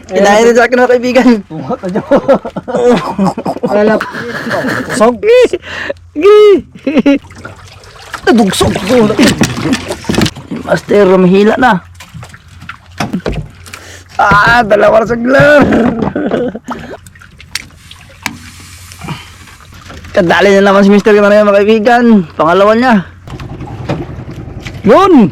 Kinain din sa akin mga kaibigan. Alap. Sog. Dugsog. Master, mahila na. Dalawa na saglar. Kadali na naman si Mr. Kanaya mga kaibigan. Pangalawa niya. Yun,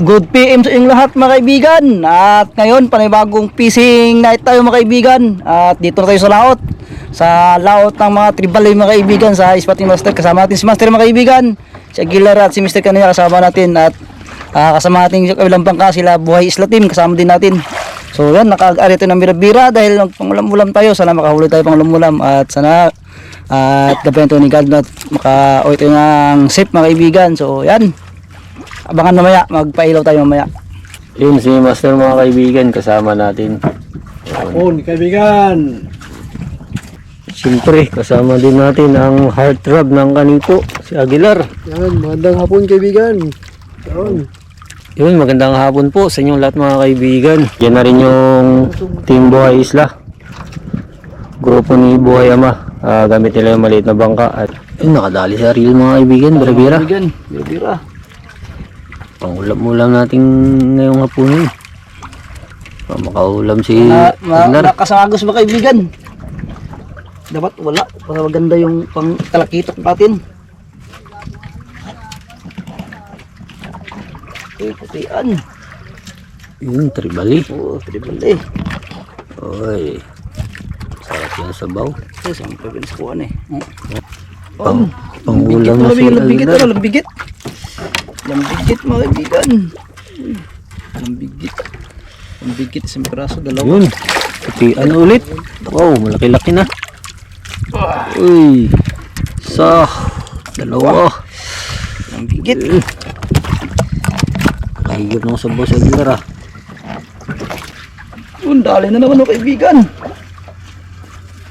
good PM sa inyong lahat mga kaibigan. At ngayon, panibagong fishing night tayo mga kaibigan. At dito na tayo sa laot. Sa laot ng mga tribal mga kaibigan sa Spotting Master. Kasama natin si Master mga kaibigan. Si Aguilar at si Mr. Kanaya kasama natin. At kasama natin sa kabilang bangka sila Buhay Isla Team. Kasama din natin. So yan, nakag-ari tayo ng bira-bira dahil pangulam-ulam tayo. Sana makahuli tayo pangulam-ulam. At sana gabayan tayo ni God na maka-uwi tayo ng safe mga kaibigan. So yan. Abangan mamaya, magpailaw tayo mamaya. Yun si Master mga kaibigan, kasama natin. Hapon, kaibigan. Siyempre, kasama din natin ang heartthrob ng kanito, si Aguilar. Yan, magandang hapon kaibigan. Yun, magandang hapon po sa inyong lahat mga kaibigan. Yan na rin yung Team Buhay Isla. Grupo ni Buhay Ama. Gamit nila yung maliit na bangka. At yun, nakadali sa reel mga kaibigan, bira-bira. Bira-bira. Pangulam-ulam natin ngayong hapunin. Makaulam si Aguilar. Nakasagos mga kaibigan. Dapat wala. Para maganda yung pang talakitok natin. Putian. Yun, tribali. Oo, tribali. Oy. Sarap yan sa baw. Saan pa pinaskuhan eh. Pangulam na si Aguilar. Lambigit. Lambigit mga kaibigan. Lambigit isang piraso, dalawa. Yun. Putian ulit. Wow, malaki-laki na. Uy. Dalawa. Lambigit. Kahigop ng sabaw sa Aguilar. Yun, dali na naman mga kaibigan.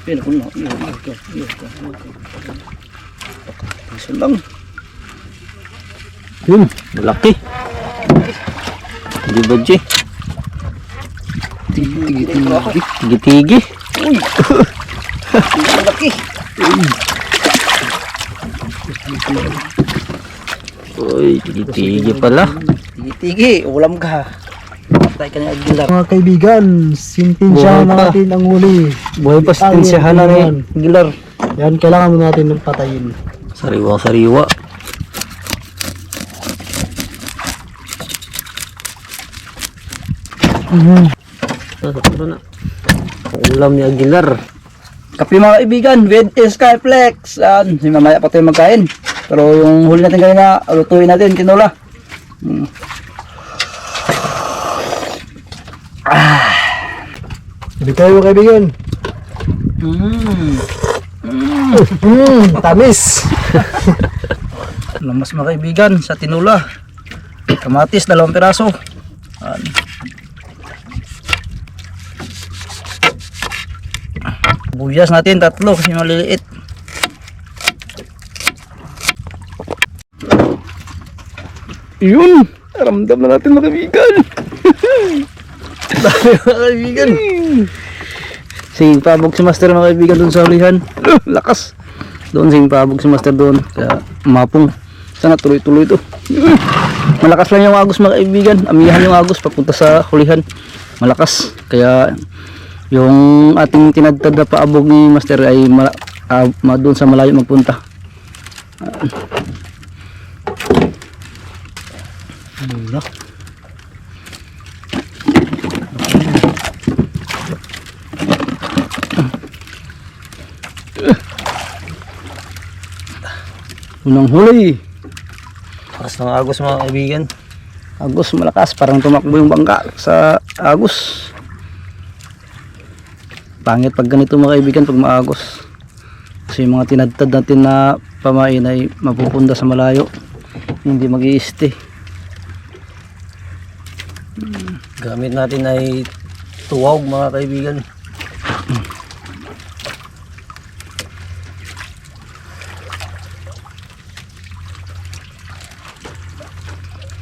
Yan ako na. Iso lang. Yun, malaki. Di ba, G? Tigi-tigi. Uy! Malaki. Uy, tigi-tigi pala. Tigi-tigi, ulam ka. Patay ka ni Aguilar. Mga kaibigan, sintinsyahan Buhay pa. natin ang huli. Buhay pa sa tinsyahan na ni Aguilar. Yan, kailangan mo natin ng patayin. Sariwa-sariwa. Tara na. Ulam ni Aguilar. Kape mga kaibigan, with Skyflex. Mamaya pa tayo magkain. Pero yung huli natin kanina, lutuin natin, tinola. Sabi tayo mga kaibigan. Tamis. Lamas mga kaibigan sa tinola. Kamatis, 2 piraso. Buyas natin 3 kasi maliliit. Yun, ramdam na natin mga kaibigan. Dami mga kaibigan. Pabog si Master mga kaibigan doon sa hulihan. Lakas. Doon pabog si Master doon. Kaya mapong. Sana tuloy-tuloy ito. Malakas lang yung agos mga kaibigan. Amihan yung agos papunta sa hulihan. Malakas. Kaya yung ating tinadtad na paabog ni Master ay doon sa malayo magpunta. Unang huli. Lakas ng agos mga kaibigan. Agos malakas, parang tumakbo yung bangka sa agos. Pangit pag ganito mga kaibigan pag maagos. Kasi yung mga tinadtad natin na pamain ay mapupunta sa malayo. Hindi mag-i-stay. Gamit natin ay tuwag mga kaibigan.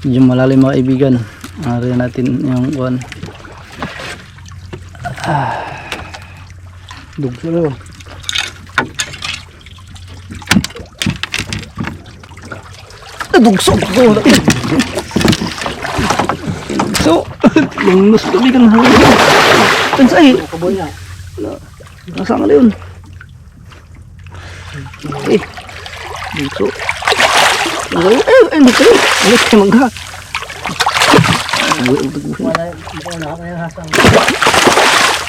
Yung malalim mga kaibigan. Ari natin yung one. Dugso na. Dugso. So, lungnos kami kan hangin. Tansay. Kaboy na. Nasaan ka na yun? Eh. Dugso. Dugso. Alis ka mangga.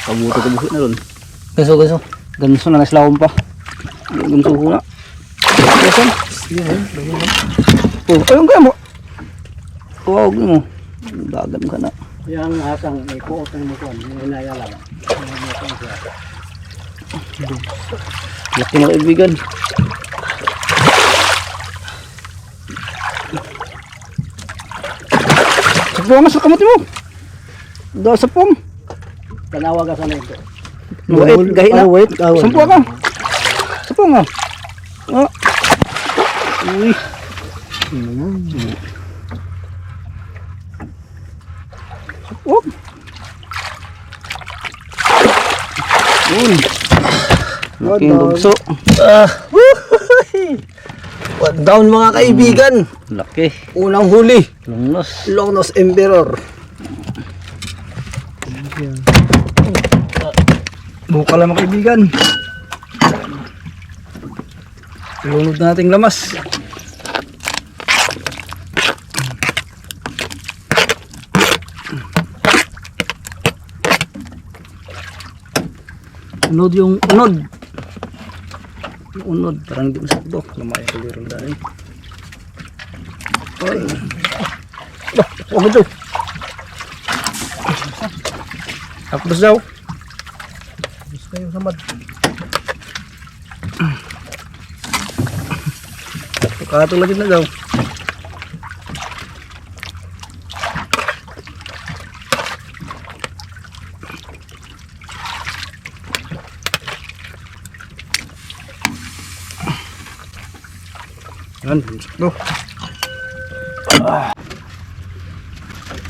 Kabuto na ron. Ganso. Ganso na naslawon pa. Ganso ko na. Ganso. Oh, ayun kaya mo. Huwag mo. Dagan ka na. Yang hasang may kuot ng mukuan. Yung inayalang. Laki mga kaibigan. Sapuan nga sa kamote mo. Dahil sa pom. Tanawa ka sa nito. Wait, gahi na. Wait. Sapuan ka. Sapuan nga. Ah. Uy. Sapuan. Uy. Laking dugso. What down mga kaibigan. Laki. Unang huli. Lungnos. Longnos Emperor. Buka lang mga kaibigan. Lunod nating lamas. Unod yung unod. Yung unod. Parang hindi masakdo. Lumaya ko liro na dahil. Ay. Huwag ito. Tapos daw. Gusto yung samad. Katulad na daw. Yan, sakto.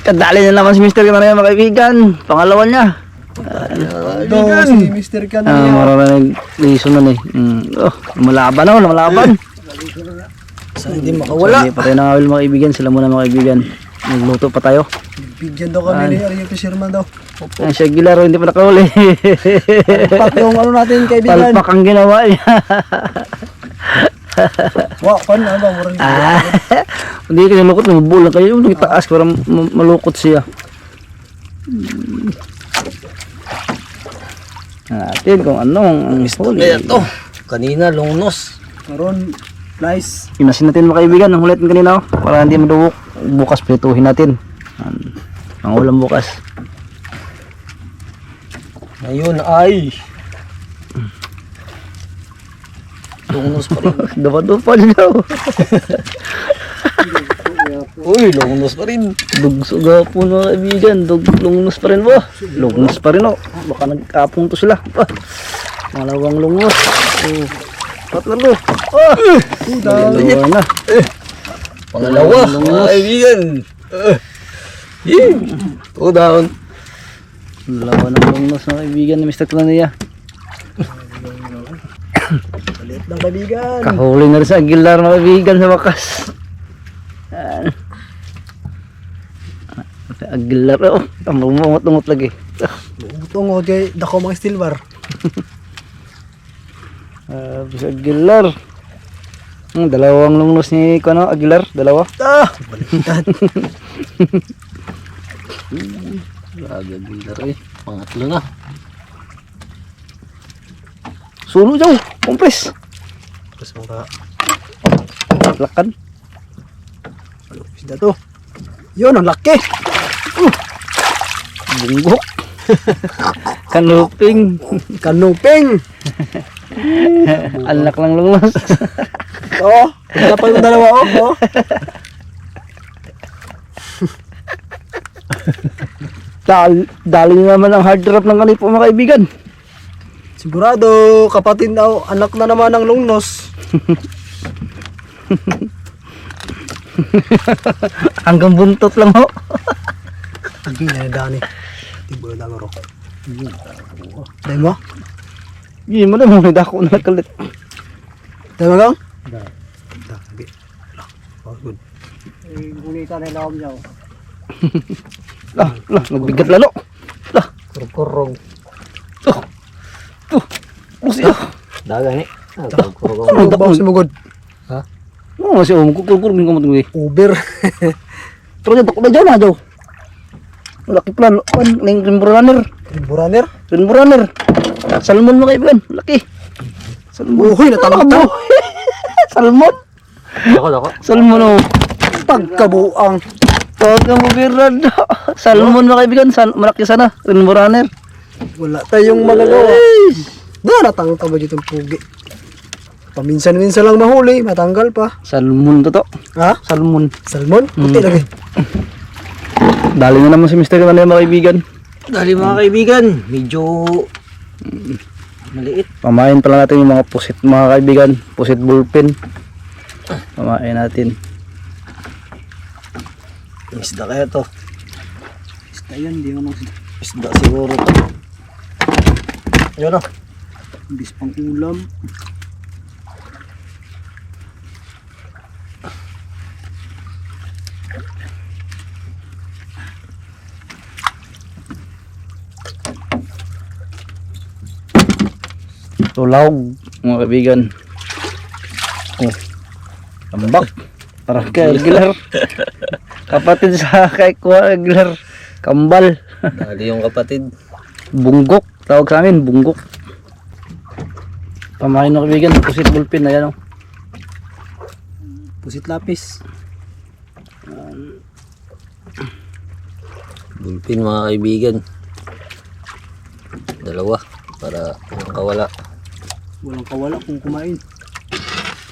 Kadali na naman si Mr. Kanaya mga kaibigan. Pangalawa niya. Doon si Mr. Kanaya. Maraming reason na eh. Oh, lumalaban na, lumalaban. Sa hindi makawala. Hindi pa tayo nangawil mga kaibigan. Sila muna mga kaibigan. Nagluto pa tayo. Bigyan daw kami ni Ariel Fisherman daw. Ang siya Gilaro, hindi pa nakahuli. Palpak yung ano natin kaibigan. Palpak ang ginawa niya. Wow, pan na ba? Murang Hindi kayo malukot, nabubulang kayo. Yung itaas para malukot siya. Natin kung anong huli. Ito. Kanina, longnos. Karon, nice. Inasin natin mga kaibigan, ang hulit kanina para hindi madubok. Bukas prituhin natin. Ang ulam bukas. Ngayon ay longnos pa rin. Dapat pa daw. Uy, longnos pa rin. Dugso po mga kaibigan. Lungnos pa rin ba? Lungnos pa rin baka nagkapong to sila. Malawang lungnos. Tatlo. Dalawa na. Pangalawa, mga kaibigan. Two down. Dalawa ng lungnos mga kaibigan ni Mr. Kanaya. Palit ng kaibigan. Kahuli na rin sa Aguilar mga kaibigan sa wakas. Aguilar. Mungot-mungot lagi. Butong o kay dako mga steel bar. Sa Aguilar. Dalawang lungnos ni Aguilar. Dalawa. Baliktad. Aguilar eh. Pangatlo na. Sulo daw. Kompres. Tapos mga Lakan. isda to. Yun, ang laki. Bunggok. Kanuping. Kanuping. Anak lang lungos. Oo. Dapat yung dalawa oh. Dali naman ang hard drop ng kanipo mga kaibigan. Sigurado, kapatid na anak na naman ng lungnos. Hanggang buntot lang ho. Hindi na dani. Tibo lang ro. Dahil mo? Hindi mo na mo dako na kalit. Dahil mo gang? Dahil. Oh, good. Gunita na ilawam niya. Lah, nagbigat lalo. Lah, Kurkurong. siya. Dagan eh. Kurkurong. Ano ba si Mugod? No, masih kukur min kamu tunggu. Uber. Terus jatuh udah jauh na jauh. Laki plan, kan ning runner. Buraner? Runner. Salmon mo kaibigan, laki. Salmon. Uy, natangkap. Salmon. Dako. Salmon oh. Pagkabuang. Huwag ka mabiran. Salmon mga kaibigan, malaki sana. Runner. Wala tayong magagawa. Natangkap ba dito yung pugi? Paminsan-minsan lang mahuli, matanggal pa. Salmon to. Ha? Salmon. Salmon? Puti lagi. Dali na naman si Mr. Kanay mga kaibigan. Dali mga kaibigan, medyo maliit. Pamain pala natin yung mga pusit mga kaibigan. Pusit bullpen. Pamain natin. Isda kaya to. Isda yan, di mo Isda siguro to. Yun o. bis pang ulam. Tulawg mga kaibigan. Oh. Tambak. Para kay Aguilar. Kapatid sa kay Kuya Aguilar. Kambal. Dali yung kapatid. Bunggok. Tawag sa amin, bunggok. Pamain mga kaibigan. Pusit bulpin. Ayan o. Pusit lapis. Bulpin mga kaibigan. Dalawa para makawala. Walang kawala kung kumain.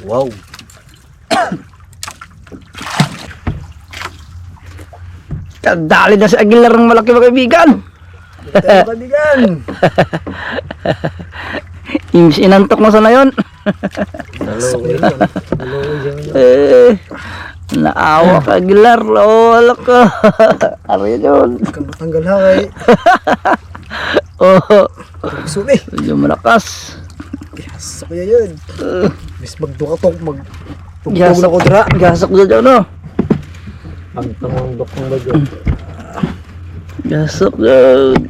Wow. Kadali na si Aguilar ng malaki mga kaibigan. Tayo kaibigan. Inantok na sana yun. Naawa ka Aguilar. Oh, wala ka. Ari yun. Kang matanggal ha kay. Oh, Subi. medyo malakas. Yes, kaya yun. Bis magdukatok, magtugtog Yes. na ko dra. Gasak na dyan no. Ang tangondok ng bagyo. Gasak dyan.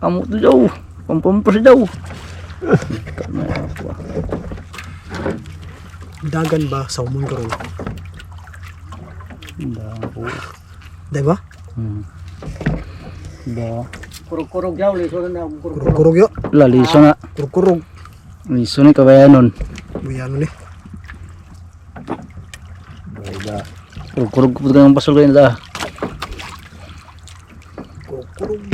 Kamu tuh jauh. Pampers jauh. Dagan ba salmon karon? Dai ba? Kurog-kurog jauh liso na Kurog yo. Laliso na. Kurog. Liso ni kabayanon. Buyano ni. Kurug-kurug ko ng pasol kayo na. Kurog.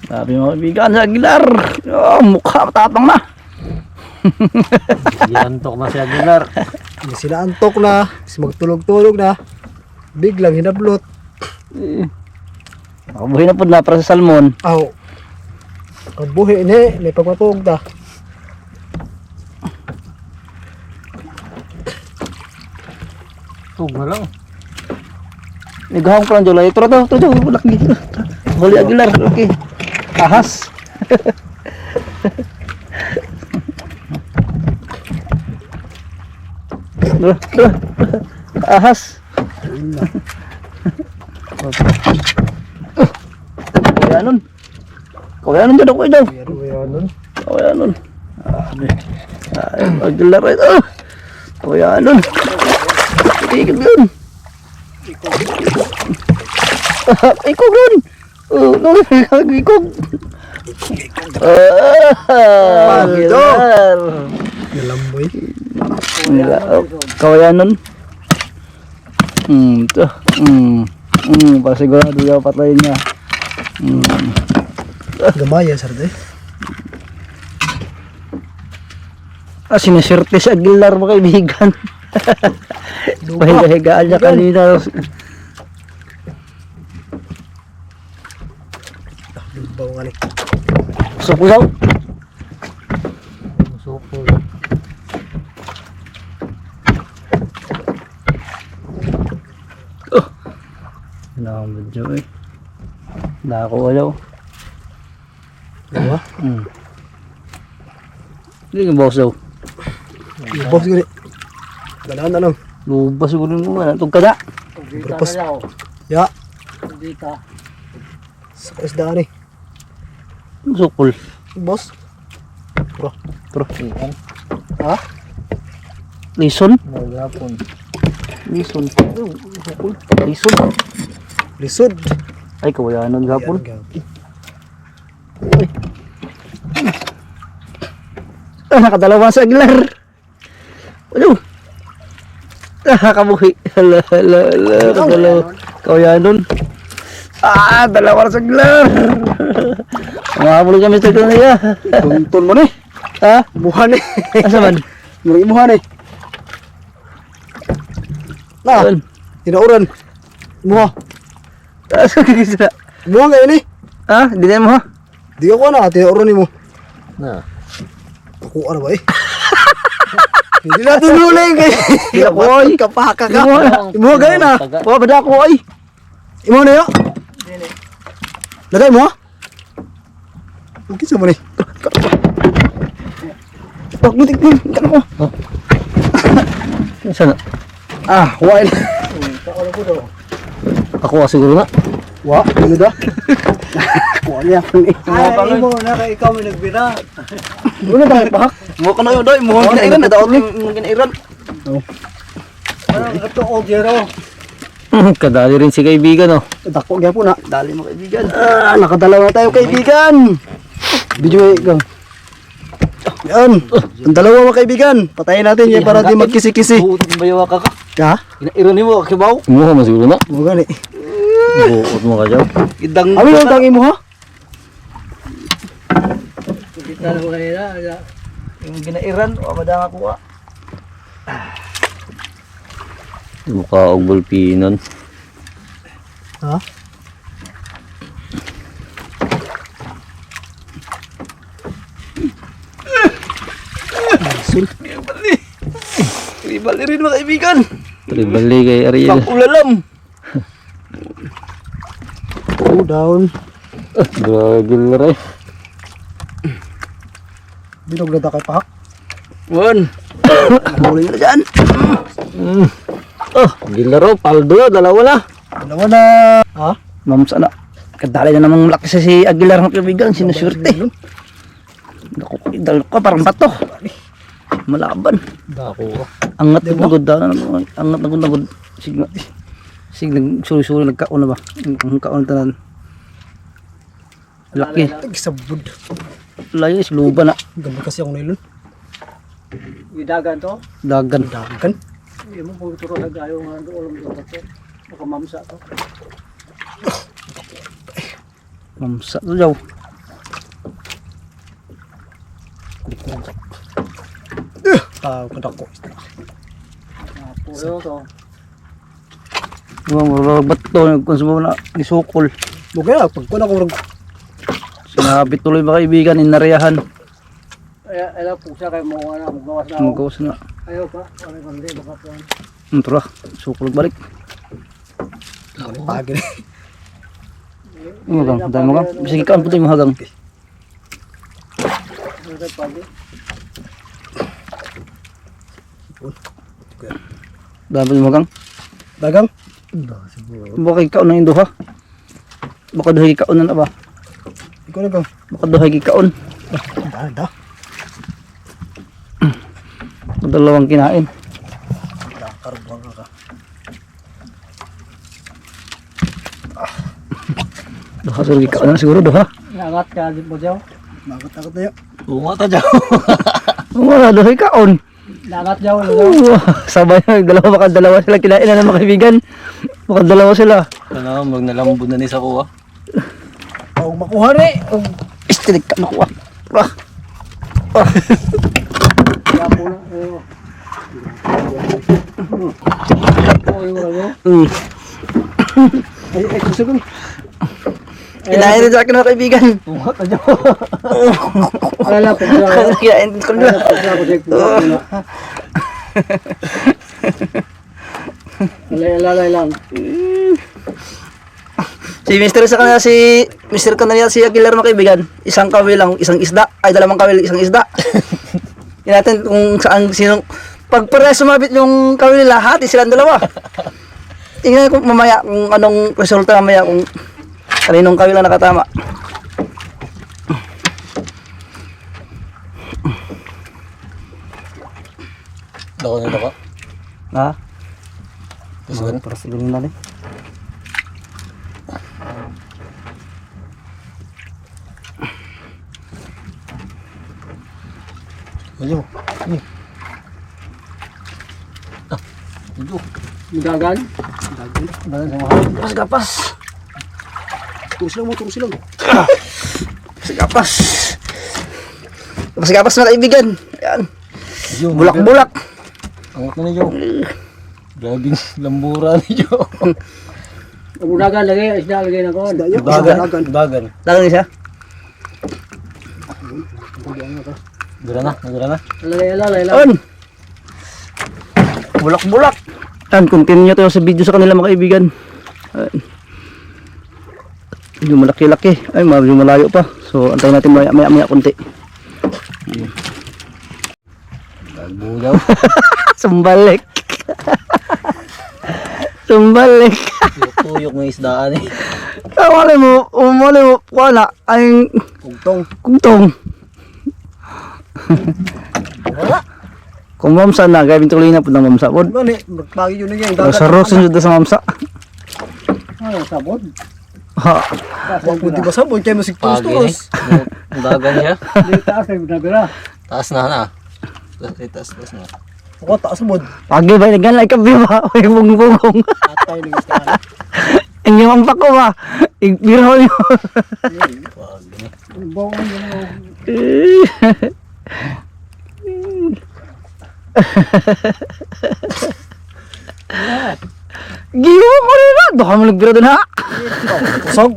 Sabi mga kaibigan sa Aguilar. Oh, mukha matapang na. Yantok na si Aguilar. Hindi sila antok na, bis magtulog-tulog na. Biglang hinablot. Makabuhay na po na para sa salmon. Aw. Ang buhi ni, may pagpapog ta. Tug na lang. Nagahang ko lang dyan. Ito daw. Laki. Huli Aguilar. Laki. Ahas. Ahas. Kawayanon dyan ako daw. Kawayanon. Aguilar ito. Kawayanon. Ikot yun. Ikot yun. Ikot. Aguilar. Nalamboy. Kawayanon. Ito. Para sigurado yung patayin niya. Gamaya sarde. Sinaserte si Aguilar mga kaibigan. Pahiga-higaan niya kanina. Lubaw nga ni. Sukuyaw. Sukol. Medyo eh. Dako ayaw. Diba? Hindi ka boss daw. Boss gini. Galaan na lang. Lubas siguro mo nga. Itong kada. Purpose. Ya. Dita. Sa isda ni. Sukol. Boss. Pro. Ha? Lison? Magapon. Lison. Sukol. Lison. Lisod. Ay, kawayanan gapon. Nakadalawa sa aglar. Ano? Kabuhi. Hala. Kadalawa. Kawayanan. Dalawa sa aglar. Mga kami sa kanila. Tuntun mo ni. Ha? Muha ni. Asa man? Muri muha ni. Na. Saan? Tinauran. Muha. Asa kisa? Muha ngayon ni. Ha? Di na mo ha? Di ako na. Tinauran ni mo. Na. Ako ano ba eh? Hindi na tinuling eh. Di na ko ay. Kapaka ka. Imuha na. Imuha ngayon na. Wala ba na ako ay? Imuha na yun. Lagay mo ha. Kisa mo ni. Wag mo tignan. Kan ko. Saan na? Wild. Ako siguro na. Wa, ano da? Kuha niya ako ni. Ay, mo na kay ikaw may nagbira. Ano ba pahak? Mo ka na yun doy. Mo ginairan na daw mo ginairan. Ano ito o zero. Kadali rin si kaibigan oh. Dako gyapon na. Dali mo kaibigan. Nakadalawa tayo kaibigan. Video eh, gang. Yan. Ang dalawa mga kaibigan. Patayin natin yan para di magkisi-kisi. Buot mo bayaw ka ka. Ha? Ginairan mo kibaw. Imuha mo siguro na. Mo gani. Buot mo ka dyan. Idang. Ano yung tangi mo ha? Kita na mo kanina. Yung ginairan o madang ako ah. Mukha og bulpinon. Ha? Sul. Ibali rin mga kaibigan. Tribali kay Ariel. Pang-ulalam. Go down. Gagil rin. Binog na kay pahak. Wan. Huli na dyan. Gilaro, paldo na, dalawa na. Dalawa na. Ha? Ma'am sana. Kadali na namang malaki sa si Aguilar ng kaibigan. Sinuswerte. Naku, idal ko parang bato. Malaban. Dako. Angat na gud daw. Angat na gud. Sig nagsuri-suri nagkaon na ba? Ang kaon tanan. Laki. Tagisabod. Layo is luba na. Gamay kasi akong nailon. Gidagan to. Dagan. Dagan. Hindi mo po turo na gayo nga doon to. Makamamsa to. Mamsa to daw. Kadako. Puro to. Mga bato nagkonsumo na gisukol. Mugay na. Pagkuhan ako. Sinabi tuloy mga kaibigan inariyahan. Ay, pusa kayo mo na magawas na. Magawas na. Ayaw pa. Ano kundi baka po. Tara, sukol balik. Pagi na. Magang, dahil magang. Sige kaan po tayo mahagang. Ano pagi? Dahil po tayo mahagang. Dagang. Baka ikaon na yung duha. Baka duhay ikaon na ba? Ikaw na gang. Baka duhay ikaon. Da. Dalawang kinain. Karbuhan ka. Duha sa ikaon na siguro duha. Nangat ka din mo diyaw. Magot tayo. Bunga ta dyan. Bunga, duhay ikaon. Nangat diyaw. Sabay na, dalawa sila kinain na ng mga kaibigan. Baka dalawa sila. Ano, magnalambod na ni sa kuha. Huwag makuha ni. Istilig ka makuha. Yapo na. Mm. Ay, gusto ko. Kinain din sa akin mga kaibigan. Alala po sa Kinain din ko nila. Alay lang. Si Mr. sa kanila si Mr. kanila si Aguilar mga kaibigan. Isang kawil lang, isang isda. Ay, dalawang kawil, isang isda. Yan natin kung saan, sinong, pag pares sumabit yung kawil nila, hati silang dalawa. Tingnan ko mamaya kung anong resulta mamaya kung kaninong kawil ang nakatama. Dako na dako. Ha? Para sa ganun na rin. Ayo. Dagan. Gapas, gapas. Turos lang mo, turos lang. Gapas. Gapas, gapas mga kaibigan. Yan. Bulak-bulak. Angat na niyo. Grabing lambura niyo. Ang dagan lagi, isda lagi na ko. Dagan. Dagang isa. Dura na. Alay lang. On. Bulak-bulak. Yan, continue tayo sa video sa kanila mga kaibigan. Ayan. Medyo malaki-laki. Ay, medyo malayo pa. So, antayin natin maya konti. Nagbugaw. Sumbalik. Sumbalik. Tuyok ng isdaan eh. Wala mo, wala. Ay, kugtong. Kung mamsa na, gawin tuloy na po ng mamsa. Mani, magpagi yun na yan. Sa rosin yun sa mamsa. Ano sabon? Ha. Huwag mo di ba sabon, kaya masig Pagi eh. turos. Dagan niya. Di taas ay nabira. Taas na. Taas na. Ako, taas mo. Pagi ba, nagan lang ikabi ba? Uy, bugong-bugong. Atay ng istaan. Ang yung ampak ko ba? Igbiro nyo. Bawang yun. Giyo ko rin na. Doon ka mo nagbiro doon ha. Kusog.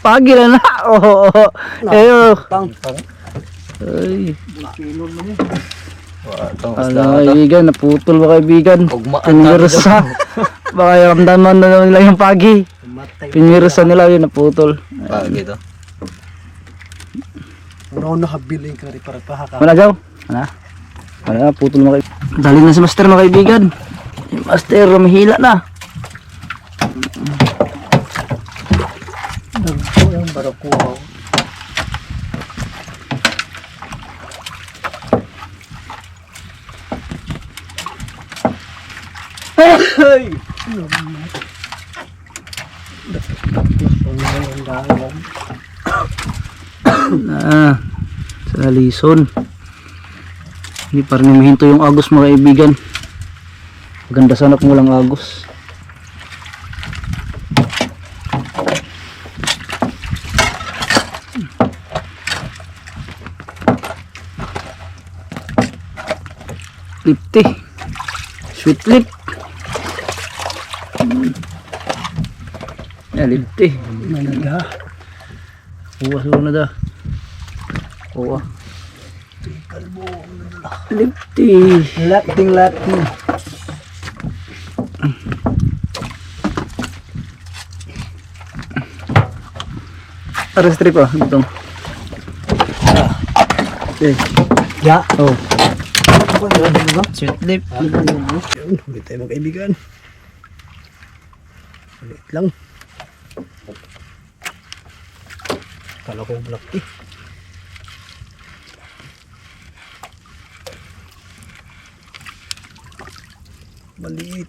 Pagi na na. Oo. Eyo. Tang. Ay. Watong Ano kaibigan, naputol ba kaibigan? Ugmaan Pinirsa. Baka ramdaman na naman nila yung pagi. Pinirsa nila yun, naputol. Pagi to. Ano nakabiling ka rin para pahaka. Mana jaw? Mana putol mga kaibigan. Dali na si Master mga kaibigan. Si Master, rumihila na. Ang barakuha. Hey! Sa lison. Hindi pa rin mahinto yung agos mga kaibigan. Maganda sana kung walang agos. Lipti. Sweet lip. Lipti. Manada. Kuha na da. Kuha. Lipti. Lating. Aras trip ah. Itong. Okay. Ya. Oh. Sweet lip. Yun, ulit tayo mga kaibigan. Ulit lang. Kala ko black tea. Maliit.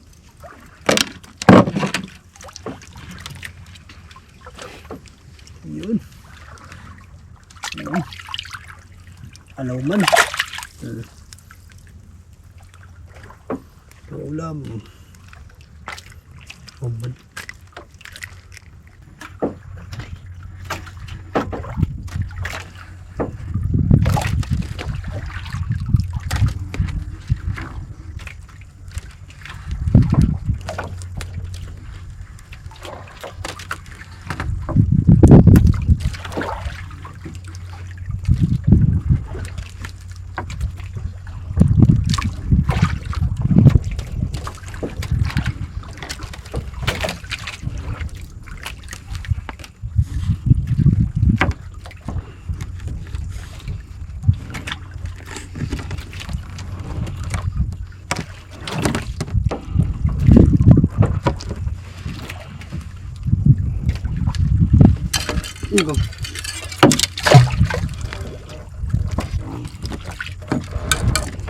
Yun. Yun. Alaw man. Ulam. Uman. ko.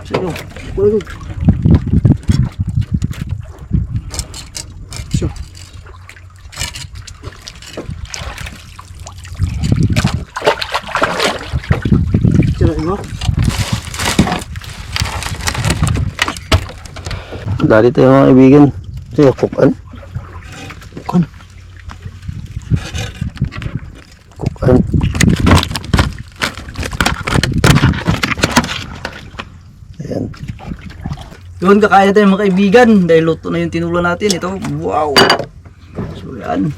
Sige. Kulo. Siyo. Kirain mo? Dali tayo mga kaibigan. Sige, kukan. Kukan. Kukan. Ayan. Yun, kakain na tayo mga kaibigan. Dahil luto na yung tinula natin. Ito, wow. So yan.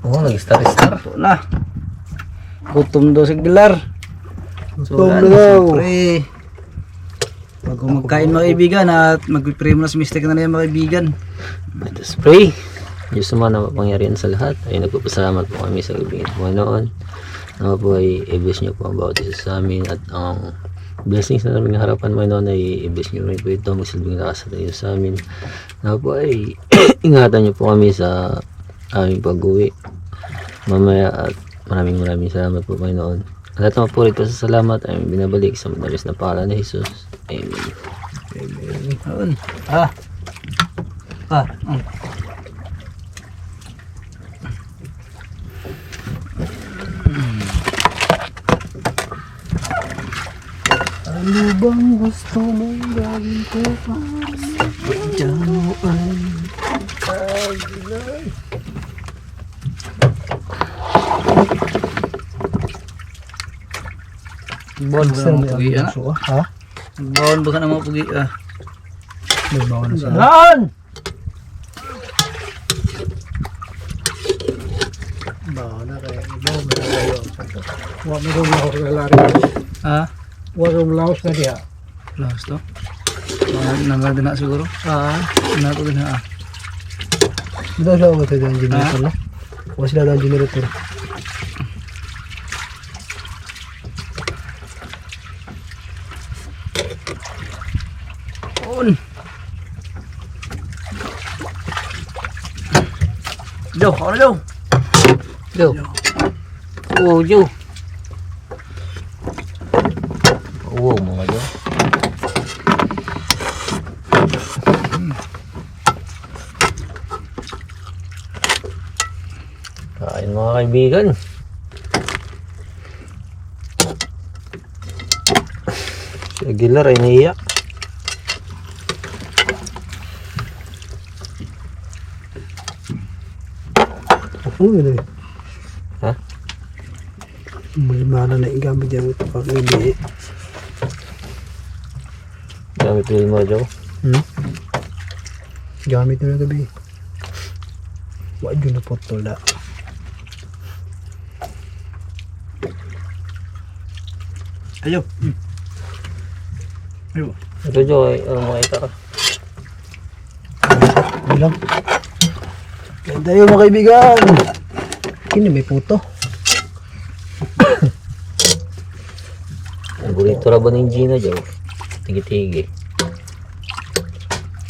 Oo, nag-star-star. Ito na. Gutom daw si Gilar. So Gutom yan, na daw. siyempre. Bago magkain mga kaibigan at mag-pray muna si Mr. na yan mga kaibigan. Let us pray. Diyos naman na mapangyarihan sa lahat ay nagpapasalamat po kami sa kaibigan po noon. Nawa po ay i-bless niyo po ang bawat isa sa amin at ang blessings na namin harapan mo noon ay i-bless niyo rin po ito. Magsilbing lakas sa tayo sa amin. Nawa po ay ingatan niyo po kami sa aming pag-uwi mamaya at maraming salamat po Panginoon. At lahat naman po rito sa salamat ay binabalik sa madalis na pangalan ni Jesus. Amen. Yun. Ano bang gusto mong gawin ko Bon, bukan mga pugi. Ha? Bon, bukan mga pugi. May bawal na siya. Yan! Bawal na kaya. Bawal na kaya. Huwag mo rin ako sa lari. Ha? Huwag mo laos na diya. Laos to? Nanggal din na siguro? Nato din na. Hindi daw siya ako tayo ang generator na. Huwag sila daw ang generator. On! Jo, ano Jo? Jo. Oh, Jo. Wow, mga Jo. Kain mga kaibigan. Si Aguilar ay naiyak. Ano yun eh? Ha? Malimana na igamit yan ito pag hindi eh. Gamit din mo, Jo. Gamit nyo na gabi. Huwag yun na potola. Ayo. Ayo. Ito, Jo, ay makita ka. Bilang. Ganda yun mga kaibigan. Kini may puto. Ang burrito ra ba ng Gina, Jo? Tigi-tigi.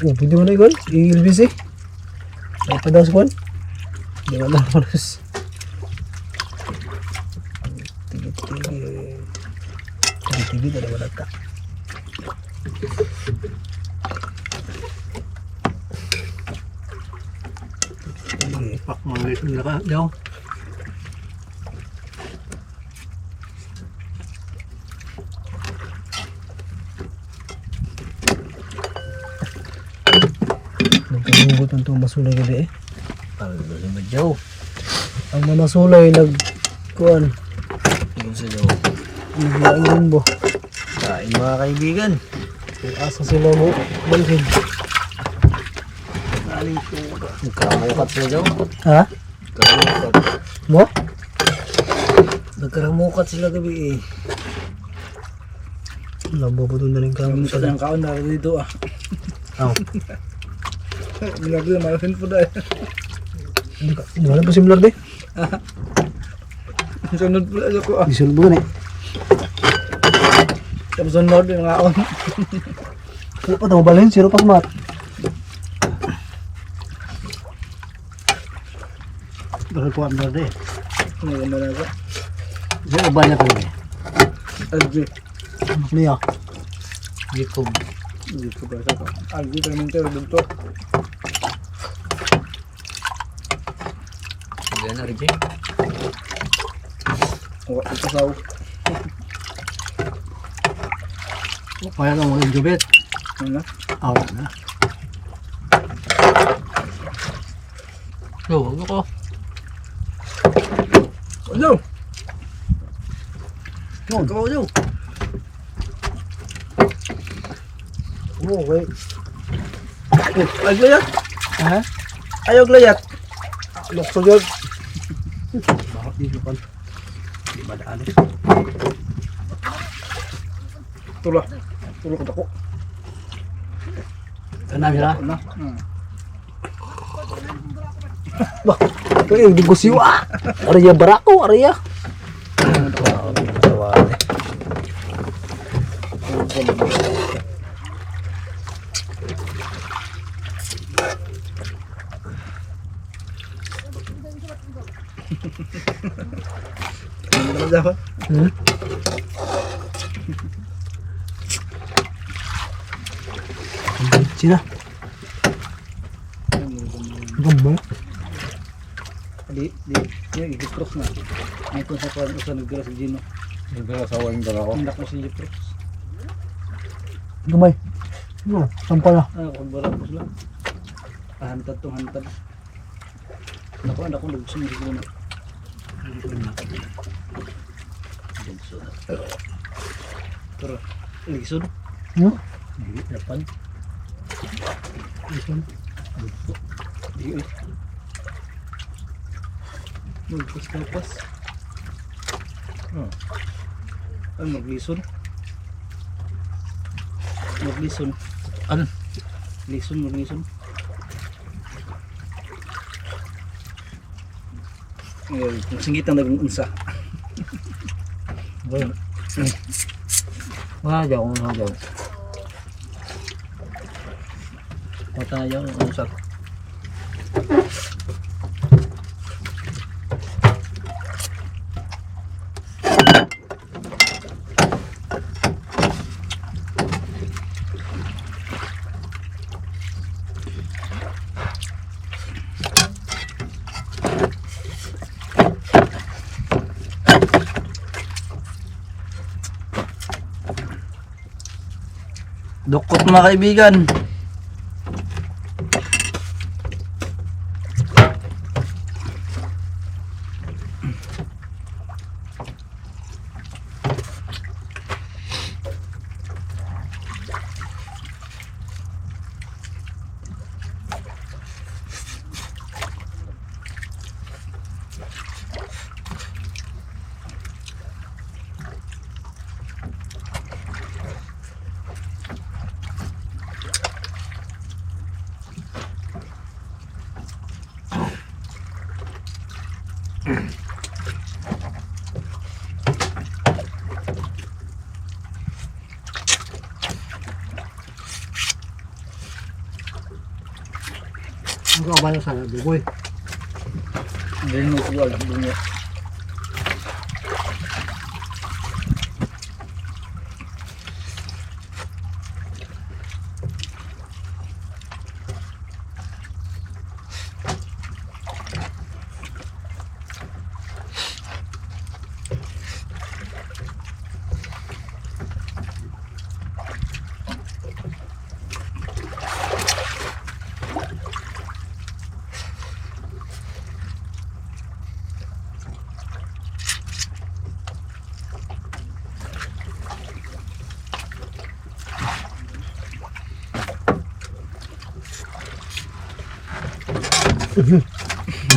Oh, pwede mo na yun. I-ilbis eh. Ay pa daw sa kwan. Hindi mo lang malas. Tigi-tigi. Tigi-tigi na naman ka. Pak mali na ka, Jo. Nagkagugot ang itong masulay gabi eh. Parang doon ba, Jo? Ang mamasulay kuwan. Yun sa Jo. Naglaing lumbo. Kain mga kaibigan. Asa sila mo. Balhin. Nagkaramukat na, Jo. Ha? Nagkaramukat. Mo? Nagkaramukat sila gabi eh. Labo po doon na rin kami. Sa ng kaon na dito Aw. Bilag na malasin po dahil. Hindi wala pa similar de. Sunod po lang ako Bisul bukan eh. Tapos sunod yung kaon. Ano pa ito balhin? Zero pas mat. Bakal po ang dode. Ngayon na nasa. Diyan ba niya kami? Algi. Niya. Jacob. Jacob ba sa? Algi kami tayo dito. Yan na rin. Wala ito saw. Kaya ka mo yung jubit. Ano? Wala na. Yo, ano ko? Ano? Yun. Ikaw ano? Okay. Ayaw layat. Ha? Ayaw layat. Lukso yun. Bakit dito kan? Di ba daan eh? Tula. Tula ko dako. Tanam nila. Ano? Bah, kaya hindi ko siwa. Arya barako, arya. Ano dapat? Sina? Gamba? Di i-cross na. May kung sa kwan usa nagdala sa Gino. Nagdala sa wang dala ko. Hindi ko si i-cross. Gamay. No, sampa na. Kung wala ko sila. Hantad to hantad. Ako nagsunod ko na. Pero, lisun. Hmm? Lapan. Lisun. Di eh. Magpas. Ano maglison? Maglison. Ano? Maglison. Kung singgitang nag-unsa. Wala dyan, kung ano dyan. Mata na dyan, ang usap. Dukot mga kaibigan. Ang kaabala sa dugoy. Hindi mo kuwal. Hindi mo.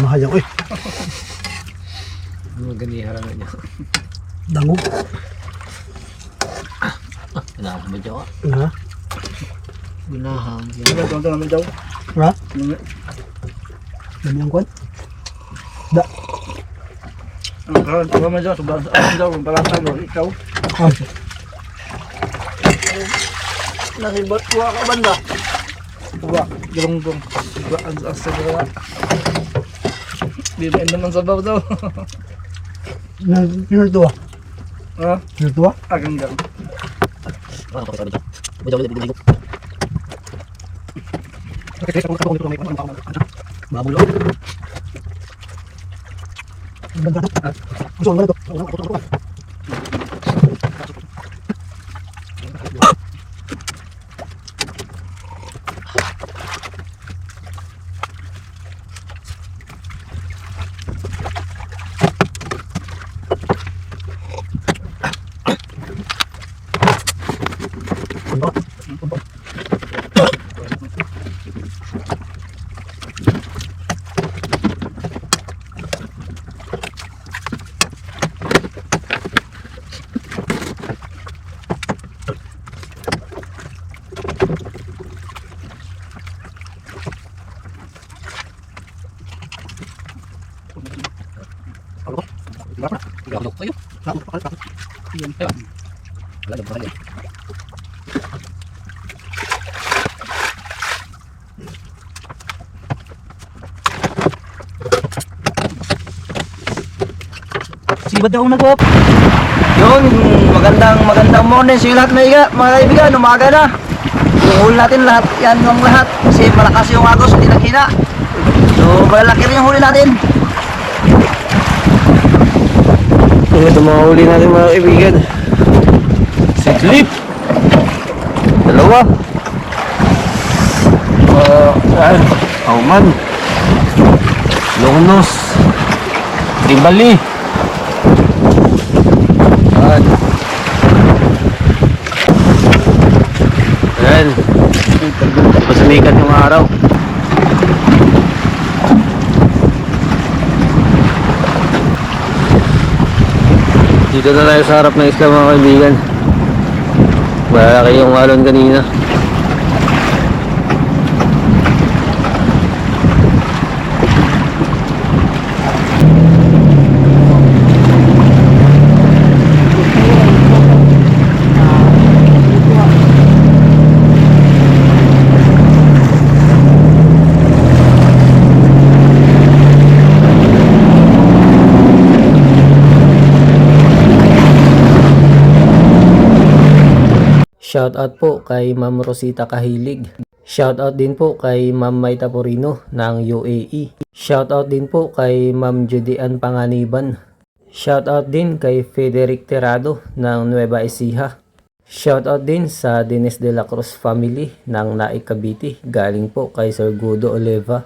Mahal ako eh. Ano ganiharan na niya? Dangog. Ginahang ba dyan? Ha? Ginahang. Ito naman daw. Ha? Dami ang kwan? Da. Ang karan pa naman daw. Sobrang saan daw. Ang palatan daw. Ikaw. Nakibat kuha ka banda. Kuha. Garong-gong. Kuha. Ang sa gawa. Di na naman sabaw daw. Pure to ah. Ha? Pure to ah. Agang gang. Babulo. Gusto mo na to. Sibad ako nag-up. Yun, magandang morning sa inyo lahat mga kaibigan, umaga na. Yung huli natin lahat, yan yung lahat. Kasi malakas yung agos, hindi naghina. So, malalaki rin yung huli natin. Ito mga huli natin mga kaibigan. Sidlip. Dalawa. Auman. Longnos. Tribali. Ayan. Pasumikat yung araw. Dito na tayo sa harap ng isla mga kaibigan. Malaki yung alon kanina. Shoutout po kay Ma'am Rosita Kahilig. Shoutout din po kay Ma'am Maita Porino ng UAE. Shoutout din po kay Ma'am Judian Panganiban. Shoutout din kay Frederick Terrado ng Nueva Ecija. Shoutout din sa Dines de la Cruz family ng Naik Cavite. Galing po kay Sir Gudo Oleva.